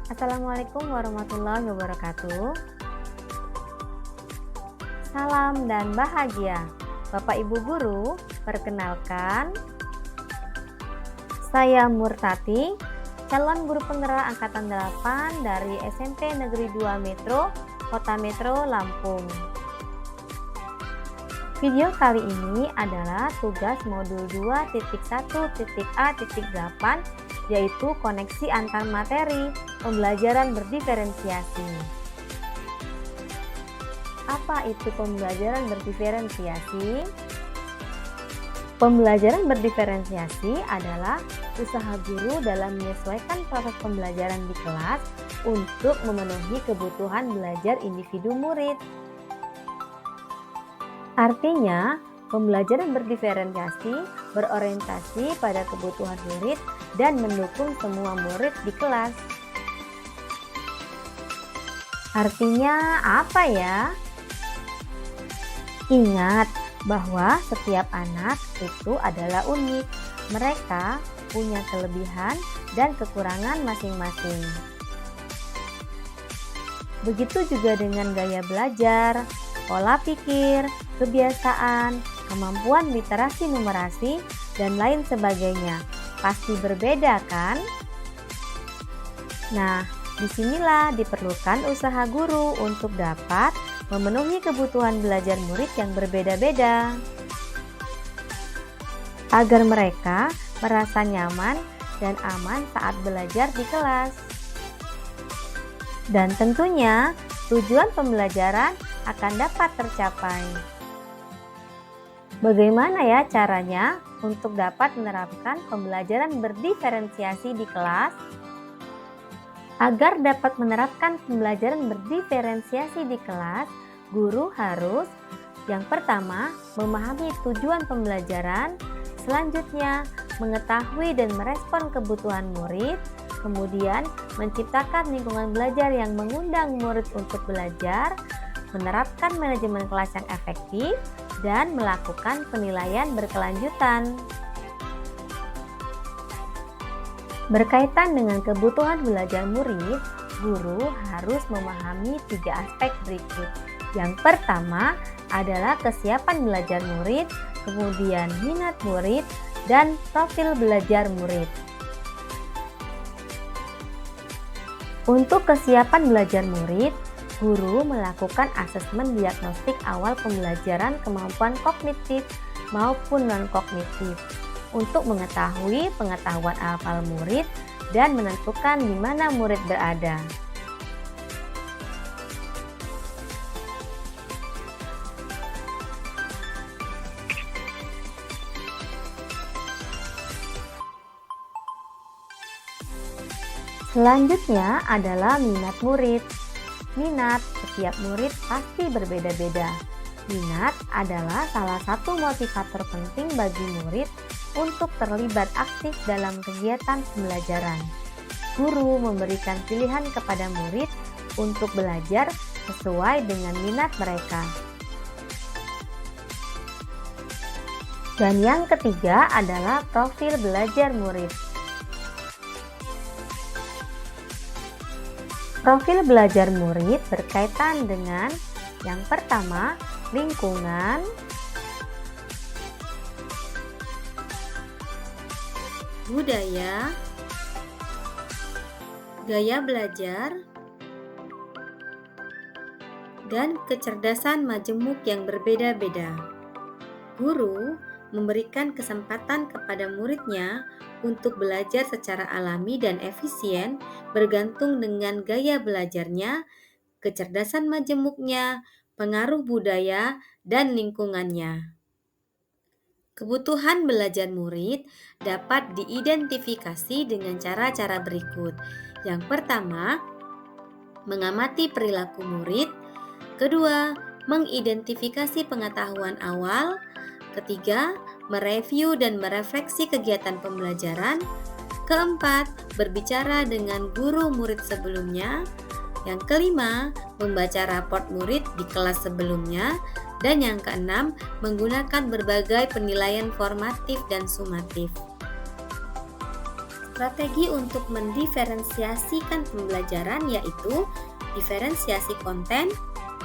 Assalamualaikum warahmatullahi wabarakatuh. Salam dan bahagia. Bapak Ibu guru, perkenalkan saya Murtati, calon guru penggerak angkatan 8 dari SMP Negeri 2 Metro, Kota Metro, Lampung. Video kali ini adalah tugas modul 2.1.A.8, yaitu koneksi antar materi, pembelajaran berdiferensiasi. Apa itu pembelajaran berdiferensiasi? Pembelajaran berdiferensiasi adalah usaha guru dalam menyesuaikan proses pembelajaran di kelas untuk memenuhi kebutuhan belajar individu murid. Artinya, pembelajaran berdiferensiasi berorientasi pada kebutuhan murid dan mendukung semua murid di kelas. Artinya apa ya? Ingat bahwa setiap anak itu adalah unik. Mereka punya kelebihan dan kekurangan masing-masing. Begitu juga dengan gaya belajar, pola pikir, kebiasaan, kemampuan literasi numerasi, dan lain sebagainya. Pasti berbeda kan? Nah, disinilah diperlukan usaha guru untuk dapat memenuhi kebutuhan belajar murid yang berbeda-beda, agar mereka merasa nyaman dan aman saat belajar di kelas. Dan tentunya tujuan pembelajaran akan dapat tercapai. Bagaimana ya caranya untuk dapat menerapkan pembelajaran berdiferensiasi di kelas? Agar dapat menerapkan pembelajaran berdiferensiasi di kelas, guru harus yang pertama memahami tujuan pembelajaran, selanjutnya mengetahui dan merespon kebutuhan murid, kemudian menciptakan lingkungan belajar yang mengundang murid untuk belajar, menerapkan manajemen kelas yang efektif, dan melakukan penilaian berkelanjutan. Berkaitan dengan kebutuhan belajar murid, guru harus memahami 3 aspek berikut. Yang pertama adalah kesiapan belajar murid, kemudian minat murid, dan profil belajar murid. Untuk kesiapan belajar murid, guru melakukan asesmen diagnostik awal pembelajaran kemampuan kognitif maupun non-kognitif untuk mengetahui pengetahuan hafal murid dan menentukan di mana murid berada. Selanjutnya adalah minat murid. Minat setiap murid pasti berbeda-beda. Minat adalah salah satu motivator penting bagi murid untuk terlibat aktif dalam kegiatan pembelajaran. Guru memberikan pilihan kepada murid untuk belajar sesuai dengan minat mereka. Dan yang ketiga adalah profil belajar murid. Profil belajar murid berkaitan dengan yang pertama, lingkungan, budaya, gaya belajar, dan kecerdasan majemuk yang berbeda-beda. Guru memberikan kesempatan kepada muridnya untuk belajar secara alami dan efisien bergantung dengan gaya belajarnya, kecerdasan majemuknya, pengaruh budaya, dan lingkungannya. Kebutuhan belajar murid dapat diidentifikasi dengan cara-cara berikut. Yang pertama, mengamati perilaku murid. Kedua, mengidentifikasi pengetahuan awal. Ketiga, mereview dan merefleksi kegiatan pembelajaran. Keempat, berbicara dengan guru murid sebelumnya. Yang kelima, membaca raport murid di kelas sebelumnya. Dan yang keenam, menggunakan berbagai penilaian formatif dan sumatif. Strategi untuk mendiferensiasikan pembelajaran yaitu diferensiasi konten,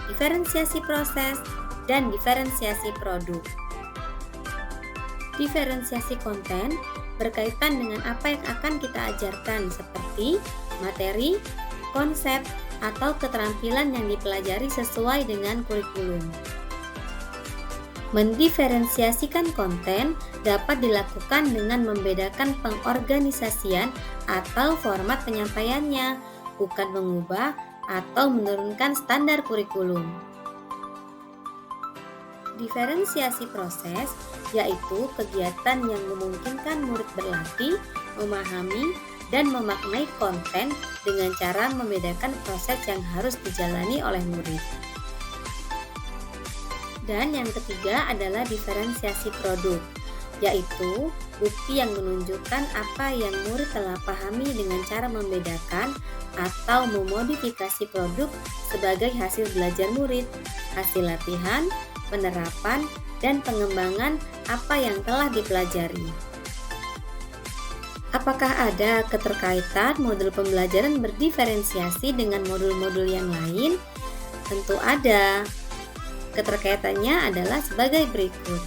diferensiasi proses, dan diferensiasi produk. Diferensiasi konten berkaitan dengan apa yang akan kita ajarkan seperti materi, konsep, atau keterampilan yang dipelajari sesuai dengan kurikulum. Mendiferensiasikan konten dapat dilakukan dengan membedakan pengorganisasian atau format penyampaiannya, bukan mengubah atau menurunkan standar kurikulum. Diferensiasi proses yaitu kegiatan yang memungkinkan murid berlatih, memahami, dan memaknai konten dengan cara membedakan proses yang harus dijalani oleh murid. Dan yang ketiga adalah diferensiasi produk, yaitu bukti yang menunjukkan apa yang murid telah pahami dengan cara membedakan atau memodifikasi produk sebagai hasil belajar murid, hasil latihan, penerapan, dan pengembangan apa yang telah dipelajari. Apakah ada keterkaitan modul pembelajaran berdiferensiasi dengan modul-modul yang lain? Tentu ada. Keterkaitannya adalah sebagai berikut.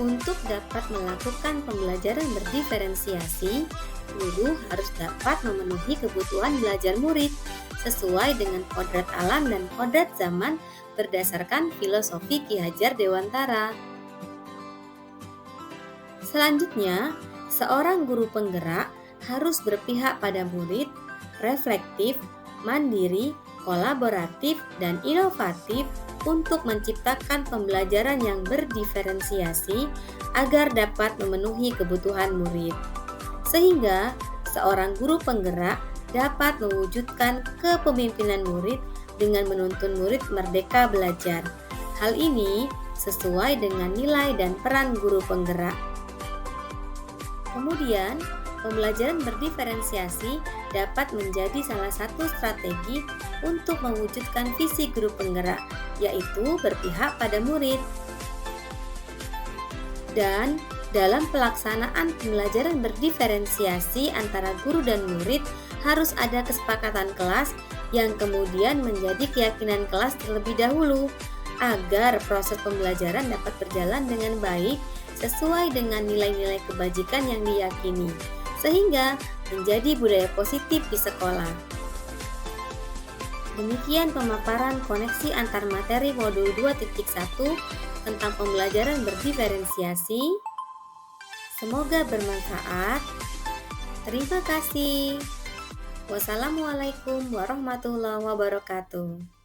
Untuk dapat melakukan pembelajaran berdiferensiasi, guru harus dapat memenuhi kebutuhan belajar murid sesuai dengan kodrat alam dan kodrat zaman berdasarkan filosofi Ki Hajar Dewantara. Selanjutnya, seorang guru penggerak harus berpihak pada murid, reflektif, mandiri, kolaboratif, dan inovatif untuk menciptakan pembelajaran yang berdiferensiasi agar dapat memenuhi kebutuhan murid. Sehingga seorang guru penggerak dapat mewujudkan kepemimpinan murid dengan menuntun murid merdeka belajar. Hal ini sesuai dengan nilai dan peran guru penggerak. Kemudian, pembelajaran berdiferensiasi dapat menjadi salah satu strategi untuk mewujudkan visi guru penggerak, yaitu berpihak pada murid. Dan dalam pelaksanaan pembelajaran berdiferensiasi antara guru dan murid harus ada kesepakatan kelas yang kemudian menjadi keyakinan kelas terlebih dahulu agar proses pembelajaran dapat berjalan dengan baik sesuai dengan nilai-nilai kebajikan yang diyakini, sehingga menjadi budaya positif di sekolah. Demikian pemaparan koneksi antar materi modul 2.1 tentang pembelajaran berdiferensiasi. Semoga bermanfaat. Terima kasih. Wassalamualaikum warahmatullahi wabarakatuh.